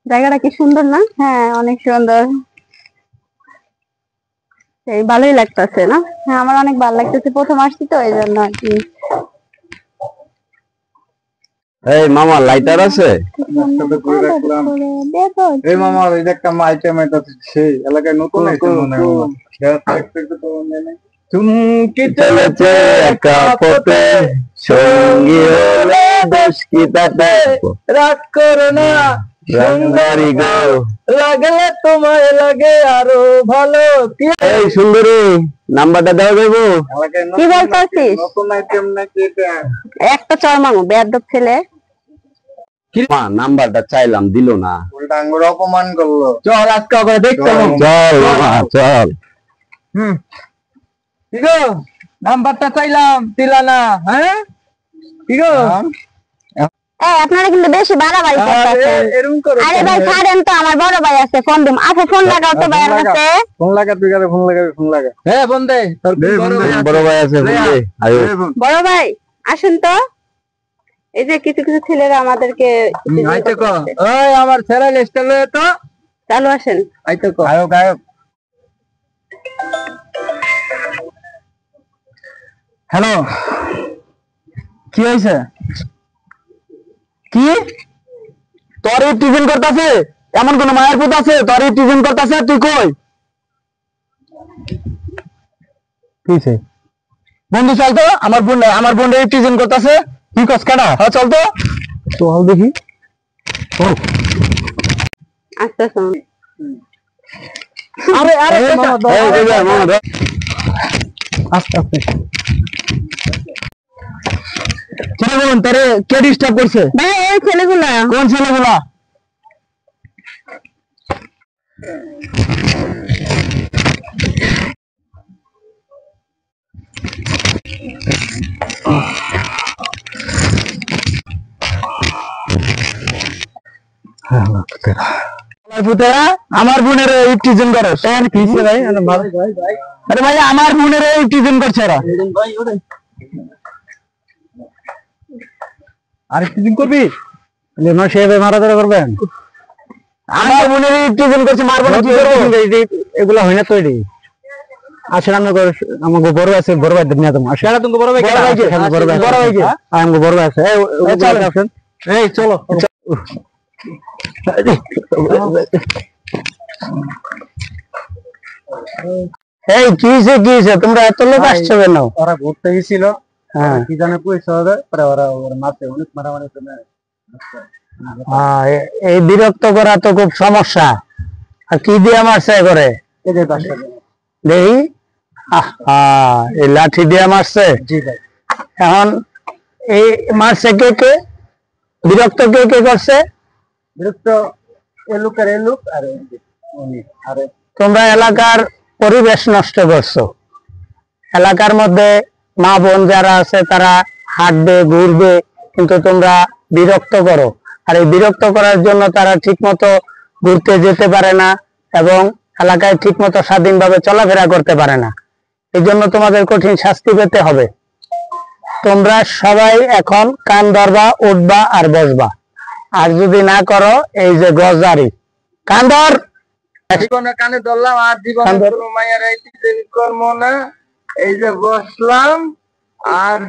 জায়গাটা কি সুন্দর না? হ্যাঁ, অনেক সুন্দর। এই ভালোই লাগতেছে না? হ্যাঁ, আমার অনেক ভালো লাগতেছে, প্রথম আসছি তো এই জন্য আর কি। এই মামা লাইটার আছে? এই মামা এই যে একটা আইটেম, এটা সেই এলাকায় নতুন আইটেম মনে হয়। চুমকি চলেছে একা পথে, সঙ্গী হলে দোষ কি তাতে? রাগ করো না সুন্দরী গো, লাগলে তোমায় লাগে আরো ভালো। এই সুন্দরী নাম্বারটা দেওয়া যাবো? কি বলতেছিস? নতুন আইটেম নাকি এটা? একটা চর মামু বেয়াদব ছেলে। মা নাম্বারটা চাইলাম দিল না। উল্টা আঙ্গুর অপমান করলো। চল আজকে করে দেখতে হবে। চল মামা চল। কি গো, নাম্বারটা চাইলাম দিলা না? হ্যাঁ কি গো, আপনারা কিন্তু বেশি বাড়াবাড়ি করতেছেন। এরকম করো। আরে ভাই ছাড়েন তো, আমার বড় ভাই আছে, ফোন দিম। আচ্ছা ফোন লাগাও তো ভাইয়ের কাছে। ফোন লাগা, তুই কারে ফোন লাগাবি? ফোন লাগা। হ্যাঁ ফোন দে, তোর বড় ভাই আছে বুঝলি? আয়ো বড় ভাই আসেন তো। এই যে কিছু কিছু ছেলেরা আমাদেরকে আইতে কো। ওই আমার ছেলে লিস্টে লয়ে তো চালু আসেন। আইতে কো। গায়ক গায়ক। হ্যালো, কি হইছে? কি তোর টিফিন করতেছে? এমন কোন মায়ের পুত আছে তোর টিফিন করতেছে? তুই কই? কিছে বন্ধু, চল তো, আমার বোন টিফিন করতেছে। কি কস কেডা? হ্যাঁ চল তো, চল দেখি। আচ্ছা শোন। আরে আরে মামা দাও। আস্তে আস্তে। ছেলে বলুন তারে কে ডিস্টার্ব করছে? ভাই ওই ছেলেগুলা। কোন ছেলেগুলা? আমার বোনের টিফিন করে। কিসে ভাই? আরে ভাই আমার বোনের টিফিন করছে এরা। আর টিফিন করবি? সে মারা ধরা করবেন? আমার বোনের টিফিন করছে, মারবো না। কি করবো? এগুলা হয় না তৈরি। আসলে আমাকে বড় আছে, বড় ভাই নিয়ে যাবো। আসলে তুমি বড় ভাই বড় ভাই আমাকে বড় ভাই আছে। এই চলো। এই কিসে তোমরা এত লোক আসছো কেন? ওরা ঘুরতে গেছিল, কি জানে পয়সা হবে, ওরা মারতে অনেক মারামারি। এই বিরক্ত করা তো খুব সমস্যা। আর কি দিয়ে মারছে করে দেখি? এই লাঠি দিয়ে মারছে। এখন এই মারছে কে কে? বিরক্ত কে কে করছে? বিরক্ত এলুক আর তোমরা এলাকার পরিবেশ নষ্ট করছো। এলাকার মধ্যে মা বোন যারা আছে তারা হাঁটবে ঘুরবে, কিন্তু তোমরা বিরক্ত করো। আর এই বিরক্ত করার জন্য তারা ঠিক মতো ঘুরতে যেতে পারে না এবং এলাকায় ঠিক মতো স্বাধীনভাবে চলাফেরা করতে পারে না। এই জন্য তোমাদের কঠিন শাস্তি পেতে হবে। তোমরা সবাই এখন কান ধরবা, উঠবা আর বসবা। আর যদি না করো এই যে গজারি কান ধর। জীবনে কানে ধরলাম, আর জীবনে কোনো মায়ের এই করবো না। এই যে বসলাম আর